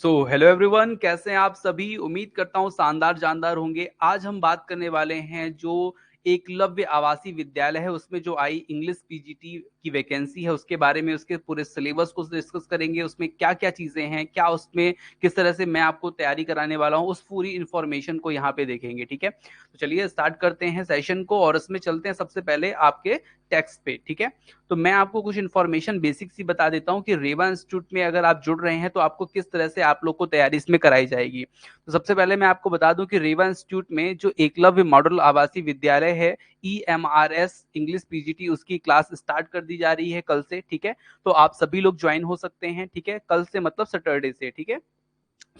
Hello everyone, कैसे हैं आप सभी। उम्मीद करता हूँ शानदार जानदार होंगे। आज हम बात करने वाले हैं जो एकलव्य आवासीय विद्यालय है उसमें जो आई इंग्लिश पीजीटी की वैकेंसी है उसके बारे में, उसके पूरे सिलेबस को डिस्कस करेंगे। उसमें क्या क्या चीजें हैं, क्या उसमें किस तरह से मैं आपको तैयारी कराने वाला हूँ, उस पूरी इंफॉर्मेशन को यहाँ पे देखेंगे। ठीक है, तो चलिए स्टार्ट करते हैं सेशन को और इसमें चलते हैं सबसे पहले आपके टेक्स्ट पे। ठीक है, तो मैं आपको कुछ इन्फॉर्मेशन बेसिक सी बता देता हूँ कि रेवा इंस्टीट्यूट में अगर आप जुड़ रहे हैं तो आपको किस तरह से आप लोग को तैयारी इसमें कराई जाएगी। तो सबसे पहले मैं आपको बता दूं कि रेवा इंस्टीट्यूट में जो एकलव्य मॉडल आवासीय विद्यालय है EMRS इंग्लिश पीजीटी, उसकी क्लास स्टार्ट कर दी जा रही है कल से। ठीक है, तो आप सभी लोग ज्वाइन हो सकते हैं। ठीक है, कल से मतलब सैटरडे से। ठीक है,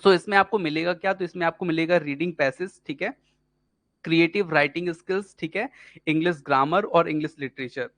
तो इसमें आपको मिलेगा क्या, तो इसमें आपको मिलेगा रीडिंग पैसेज, ठीक है, क्रिएटिव राइटिंग स्किल्स, ठीक है, इंग्लिश ग्रामर और इंग्लिश लिटरेचर।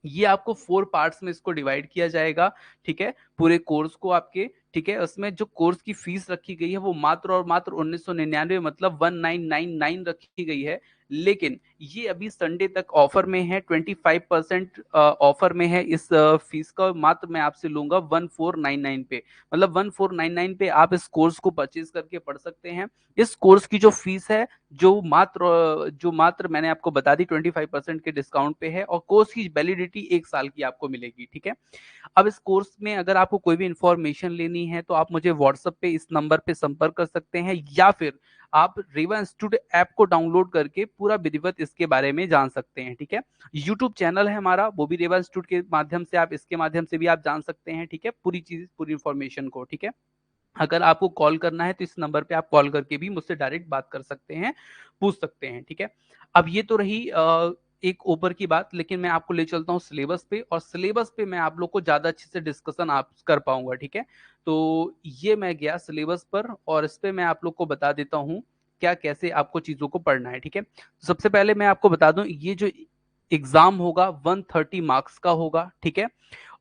ये आपको 4 पार्ट्स में इसको डिवाइड किया जाएगा। ठीक है, पूरे कोर्स को आपके। ठीक है, उसमें जो कोर्स की फीस रखी गई है वो मात्र और मात्र 1999 मतलब 1999 रखी गई है। लेकिन ये अभी संडे तक ऑफर में है, 25% ऑफर में है। इस फीस का मात्र मैं आपसे लूंगा 1499 पे, मतलब 1499 पे आप इस कोर्स को परचेज करके पढ़ सकते हैं। इस कोर्स की जो फीस है जो मात्र मैंने आपको बता दी 25% के डिस्काउंट पे है, और कोर्स की वैलिडिटी 1 साल की आपको मिलेगी। ठीक है, अब इस कोर्स में अगर आपको कोई भी इंफॉर्मेशन लेनी है तो आप मुझे व्हाट्सएप पे इस नंबर पे संपर्क कर सकते हैं, या फिर आप रेवा इंस्टीट्यूट ऐप को डाउनलोड करके पूरा विधिवत इसके बारे में जान सकते हैं। ठीक है, यूट्यूब चैनल है हमारा, वो भी रेवा इंस्टीट्यूट के माध्यम से, आप इसके माध्यम से भी आप जान सकते हैं। ठीक है, पूरी चीज पूरी इंफॉर्मेशन को। ठीक है, अगर आपको कॉल करना है तो इस नंबर पे आप कॉल करके भी मुझसे डायरेक्ट बात कर सकते हैं, पूछ सकते हैं। ठीक है, अब ये तो रही एक ऊपर की बात, लेकिन मैं आपको ले चलता हूँ सिलेबस पे, और सिलेबस पे मैं आप लोग को ज्यादा अच्छे से डिस्कशन आप कर पाऊंगा। ठीक है, तो ये मैं गया सिलेबस पर और इस पे मैं आप लोग को बता देता हूँ क्या कैसे आपको चीजों को पढ़ना है। ठीक है, तो सबसे पहले मैं आपको बता दूं ये जो एग्जाम होगा 130 मार्क्स का होगा। ठीक है,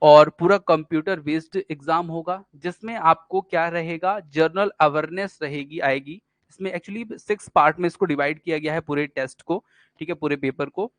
और पूरा कंप्यूटर बेस्ड एग्जाम होगा, जिसमें आपको क्या रहेगा, जर्नल अवेयरनेस रहेगी आएगी। इसमें एक्चुअली 6 पार्ट में इसको डिवाइड किया गया है पूरे टेस्ट को। ठीक है, पूरे पेपर को।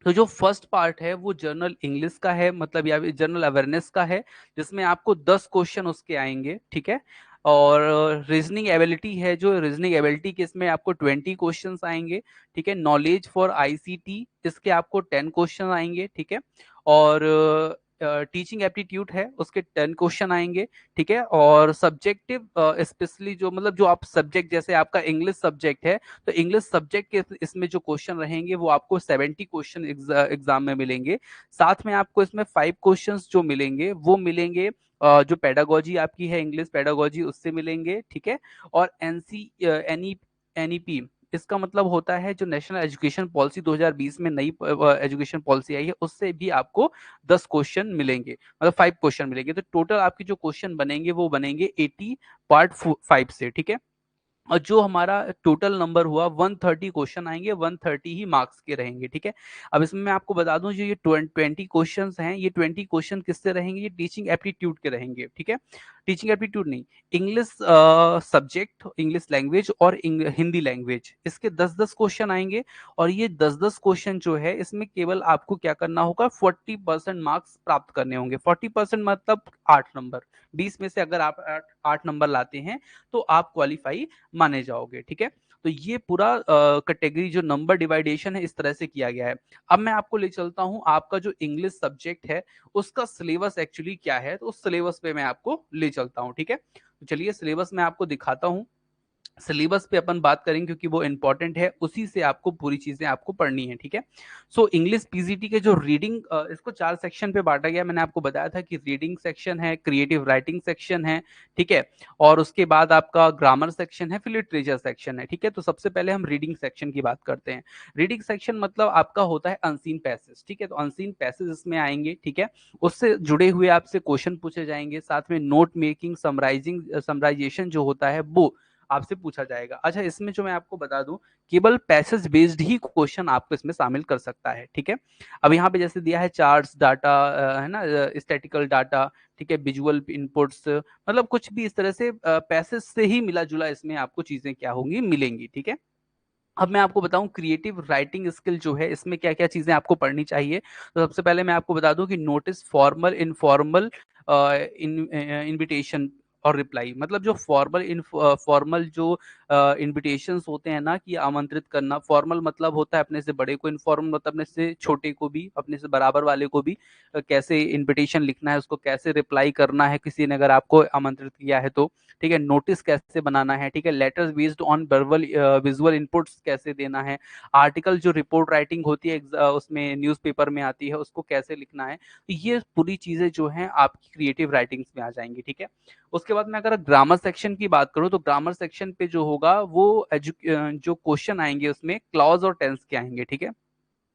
तो जो फर्स्ट पार्ट है वो जर्नल इंग्लिश का है, मतलब या जर्नल अवेयरनेस का है, जिसमें आपको 10 क्वेश्चन उसके आएंगे। ठीक है, और रीजनिंग एबिलिटी है, जो रीजनिंग एबिलिटी के इसमें आपको 20 क्वेश्चंस आएंगे। ठीक है, नॉलेज फॉर आईसीटी इसके आपको 10 क्वेश्चन आएंगे। ठीक है, और टीचिंग एप्टीट्यूड है उसके 10 क्वेश्चन आएंगे। ठीक है, और सब्जेक्टिव स्पेशली जो मतलब जो आप सब्जेक्ट, जैसे आपका इंग्लिश सब्जेक्ट है तो इंग्लिश सब्जेक्ट के इसमें जो क्वेश्चन रहेंगे वो आपको 70 क्वेश्चन एग्जाम में मिलेंगे। साथ में आपको इसमें 5 क्वेश्चंस जो मिलेंगे वो मिलेंगे जो पेडागोजी आपकी है, इंग्लिश पेडागोजी, उससे मिलेंगे। ठीक है, और एनईपी इसका मतलब होता है जो नेशनल एजुकेशन पॉलिसी 2020 में नई एजुकेशन पॉलिसी आई है, उससे भी आपको 10 क्वेश्चन मिलेंगे, मतलब 5 क्वेश्चन मिलेंगे। तो टोटल आपके जो क्वेश्चन बनेंगे वो बनेंगे 80 पार्ट 5 से। ठीक है, और जो हमारा टोटल नंबर हुआ 130 क्वेश्चन आएंगे, 130 ही मार्क्स के रहेंगे। ठीक है, अब इसमें मैं आपको बता दूं जो ये 20 क्वेश्चन हैं, ये 20 क्वेश्चन किससे रहेंगे, ये टीचिंग एप्टीट्यूड के रहेंगे। ठीक है, टीचिंग एप्टीट्यूड नहीं, इंग्लिश सब्जेक्ट, इंग्लिश लैंग्वेज और हिंदी लैंग्वेज, इसके 10-10 क्वेश्चन आएंगे। और ये 10-10 क्वेश्चन जो है इसमें केवल आपको क्या करना होगा, 40% मार्क्स प्राप्त करने होंगे। 40% मतलब 8 नंबर, 20 में से अगर आप 8 नंबर लाते हैं तो आप क्वालिफाई माने जाओगे। ठीक है, तो ये पूरा कैटेगरी जो नंबर डिवाइडेशन है इस तरह से किया गया है। अब मैं आपको ले चलता हूं आपका जो इंग्लिश सब्जेक्ट है उसका सिलेबस एक्चुअली क्या है, तो उस सिलेबस पे मैं आपको ले चलता हूं। ठीक है, तो चलिए सिलेबस में आपको दिखाता हूं। सिलेबस पे अपन बात करेंगे क्योंकि वो इंपॉर्टेंट है, उसी से आपको पूरी चीजें आपको पढ़नी है। ठीक है, सो इंग्लिश पीजीटी के जो रीडिंग, इसको 4 सेक्शन पे बांटा गया। मैंने आपको बताया था कि रीडिंग सेक्शन है, क्रिएटिव राइटिंग सेक्शन है। ठीक है, और उसके बाद आपका ग्रामर सेक्शन है, फिर लिटरेचर सेक्शन है। ठीक है, तो सबसे पहले हम रीडिंग सेक्शन की बात करते हैं। रीडिंग सेक्शन मतलब आपका होता है अनसीन पैसेज। ठीक है, तो अनसीन पैसेज इसमें आएंगे। ठीक है, उससे जुड़े हुए आपसे क्वेश्चन पूछे जाएंगे, साथ में नोट मेकिंग, समराइजेशन जो होता है वो आपसे पूछा जाएगा। अच्छा, इसमें जो मैं आपको बता दूं, केवल पैसेज बेस्ड ही क्वेश्चन आपको इसमें शामिल कर सकता है। ठीक है, अब यहाँ पे जैसे दिया है चार्ट्स, डाटा, है ना, स्टैटिकल डाटा, ठीक है, विजुअल इनपुट्स, मतलब कुछ भी इस तरह से पैसेज से ही मिला जुला इसमें आपको चीजें क्या होंगी, मिलेंगी। ठीक है, अब मैं आपको बताऊं क्रिएटिव राइटिंग स्किल जो है इसमें क्या क्या चीजें आपको पढ़नी चाहिए। तो सबसे पहले मैं आपको बता दूं कि नोटिस, फॉर्मल, इनफॉर्मल, इनविटेशन, और रिप्लाई, मतलब जो फॉर्मल जो इनविटेशंस होते हैं ना कि आमंत्रित करना, फॉर्मल मतलब होता है अपने से बड़े को, इनफॉर्मल मतलब अपने से छोटे को भी, अपने से बराबर वाले को भी कैसे इनविटेशन लिखना है, उसको कैसे रिप्लाई करना है किसी ने अगर आपको आमंत्रित किया है तो, ठीक है, नोटिस कैसे बनाना है, ठीक है, letters based on verbal visual inputs कैसे देना है, आर्टिकल जो रिपोर्ट राइटिंग होती है उसमें न्यूज़पेपर में आती है उसको कैसे लिखना है, तो ये पूरी चीजें जो हैं आपकी क्रिएटिव राइटिंग्स में आ जाएंगी, ठीक है। उसके बाद मैं अगर ग्रामर सेक्शन की बात करूं तो ग्रामर सेक्शन पे जो होगा वो जो क्वेश्चन आएंगे उसमें क्लॉज और टेंस के आएंगे, ठीक है।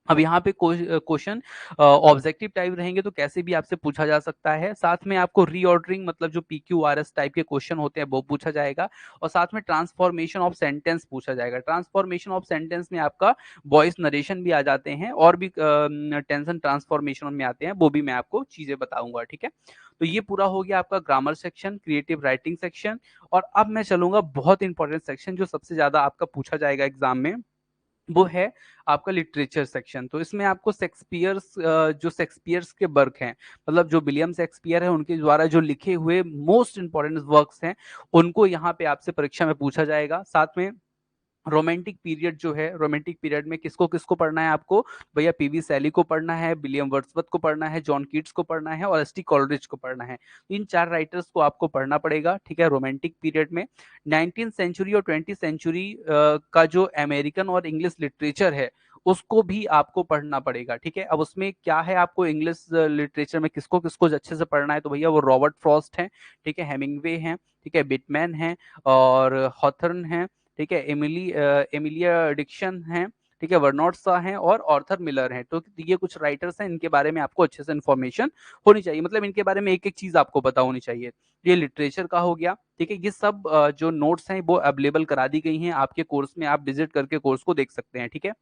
अब यहाँ पे क्वेश्चन ऑब्जेक्टिव टाइप रहेंगे तो कैसे भी आपसे पूछा जा सकता है, साथ में आपको रीऑर्डरिंग मतलब जो PQRS टाइप के क्वेश्चन होते हैं वो पूछा जाएगा, और साथ में ट्रांसफॉर्मेशन ऑफ सेंटेंस पूछा जाएगा। ट्रांसफॉर्मेशन ऑफ सेंटेंस में आपका वॉइस नरेशन भी आ जाते हैं और भी टेंशन ट्रांसफॉर्मेशन में आते हैं, वो भी मैं आपको चीजें बताऊंगा, ठीक है। तो ये पूरा हो गया आपका grammar section, creative writing section. और अब मैं चलूंगा बहुत इंपॉर्टेंट सेक्शन जो सबसे ज्यादा आपका पूछा जाएगा एग्जाम में, वो है आपका लिटरेचर सेक्शन। तो इसमें आपको जो शेक्सपियर्स के वर्क हैं, मतलब जो विलियम शेक्सपियर है उनके द्वारा जो लिखे हुए मोस्ट इंपॉर्टेंट वर्क्स हैं, उनको यहाँ पे आपसे परीक्षा में पूछा जाएगा। साथ में रोमांटिक पीरियड जो है, रोमांटिक पीरियड में किसको किसको पढ़ना है आपको, भैया पीवी सैली को पढ़ना है, विलियम वर्ड्सवर्थ को पढ़ना है, जॉन कीट्स को पढ़ना है और एसटी कॉलरिज को पढ़ना है। इन 4 राइटर्स को आपको पढ़ना पड़ेगा, ठीक है, रोमांटिक पीरियड में। 19th सेंचुरी और 20th सेंचुरी का जो अमेरिकन और इंग्लिश लिटरेचर है उसको भी आपको पढ़ना पड़ेगा, ठीक है। अब उसमें क्या है, आपको इंग्लिश लिटरेचर में किसको किसको अच्छे से पढ़ना है, तो भैया वो रॉबर्ट फ्रॉस्ट है, ठीक है, हेमिंगवे है, ठीक है, बिटमैन है और हॉथर्न है, ठीक है, एमिलिया डिक्शन है, ठीक है, वर्नोट सा है और ऑर्थर मिलर है। तो ये कुछ राइटर्स हैं, इनके बारे में आपको अच्छे से इन्फॉर्मेशन होनी चाहिए, मतलब इनके बारे में एक एक चीज आपको पता होनी चाहिए। ये लिटरेचर का हो गया, ठीक है। ये सब जो नोट्स हैं वो अवेलेबल करा दी गई हैं आपके कोर्स में, आप विजिट करके कोर्स को देख सकते हैं, ठीक है।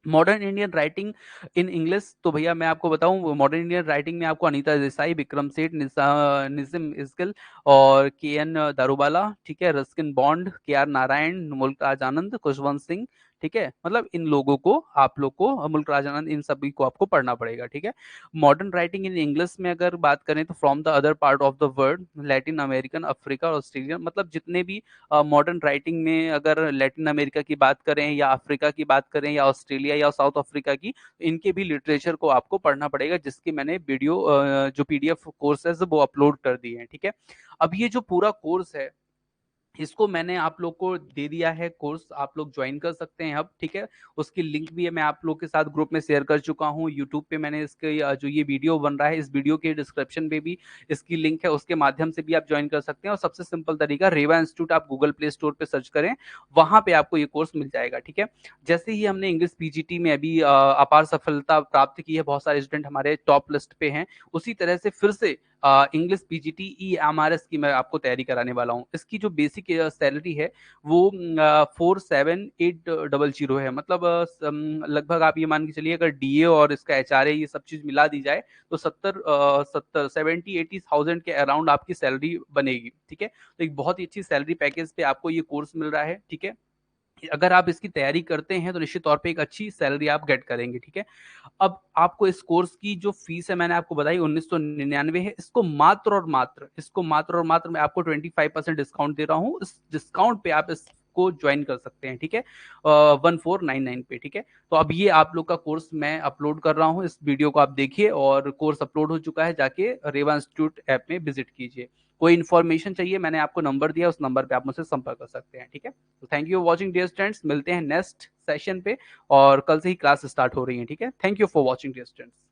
Modern Indian writing in English, तो भैया मैं आपको बताऊं मॉडर्न इंडियन राइटिंग में आपको अनीता देसाई, विक्रम सेठ, निजिम इस्किल और KN दारूबाला, ठीक है, Ruskin Bond, KR Narayan, Mulkraj Anand, Khushwant Singh, ठीक है, मतलब इन लोगों को आप लोग को, मुल्कराज आनंद, इन सभी को आपको पढ़ना पड़ेगा, ठीक है। मॉडर्न राइटिंग इन इंग्लिश में अगर बात करें तो from the other part of the world, Latin American, Africa, Australian, मतलब जितने भी मॉडर्न राइटिंग में अगर लैटिन अमेरिका की बात करें या अफ्रीका की बात करें या ऑस्ट्रेलिया या साउथ अफ्रीका की, इनके भी लिटरेचर को आपको पढ़ना पड़ेगा, जिसकी मैंने वीडियो जो PDF कोर्सेज वो अपलोड कर दिए हैं, ठीक है। अब ये जो पूरा कोर्स है इसको मैंने आप लोग को दे दिया है, कोर्स आप लोग ज्वाइन कर सकते हैं अब, ठीक है। उसकी लिंक भी है, मैं आप लोग के साथ ग्रुप में शेयर कर चुका हूँ। यूट्यूब पे मैंने इसके जो ये वीडियो बन रहा है, इस वीडियो के डिस्क्रिप्शन में भी इसकी लिंक है, उसके माध्यम से भी आप ज्वाइन कर सकते हैं। और सबसे सिंपल तरीका, रेवा इंस्टीट्यूट आप गूगल प्ले स्टोर पे सर्च करें, वहां पे आपको ये कोर्स मिल जाएगा, ठीक है। जैसे ही हमने इंग्लिश PGT में अभी अपार सफलता प्राप्त की है, बहुत सारे स्टूडेंट हमारे टॉप लिस्ट पे हैं, उसी तरह से फिर से इंग्लिश PGT EMRS की मैं आपको तैयारी कराने वाला हूँ। इसकी जो बेसिक सैलरी है वो 47,800 है, मतलब लगभग आप ये मान के चलिए अगर DA और इसका HRA ये सब चीज मिला दी जाए तो 70-80,000 के अराउंड आपकी सैलरी बनेगी, ठीक है। तो एक बहुत ही अच्छी सैलरी पैकेज पे आपको ये कोर्स मिल रहा है, ठीक है। अगर आप इसकी तैयारी करते हैं तो निश्चित तौर पे एक अच्छी सैलरी आप गेट करेंगे, ठीक है। अब आपको इस कोर्स की जो फीस है मैंने आपको बताई 1999 है, इसको मात्र और मात्र मैं आपको 25% डिस्काउंट दे रहा हूँ। इस डिस्काउंट पे आप इसको ज्वाइन कर सकते हैं, ठीक है, 1499 पे, ठीक है। तो अब ये आप लोग का कोर्स मैं अपलोड कर रहा हूँ, इस वीडियो को आप देखिए, और कोर्स अपलोड हो चुका है, जाके रेवा इंस्टीट्यूट ऐप में विजिट कीजिए। कोई इन्फॉर्मेशन चाहिए, मैंने आपको नंबर दिया, उस नंबर पे आप मुझसे संपर्क कर सकते हैं, ठीक है। तो thank you for watching dear students, मिलते हैं नेक्स्ट सेशन पे, और कल से ही क्लास स्टार्ट हो रही है, ठीक है। Thank you for watching dear students.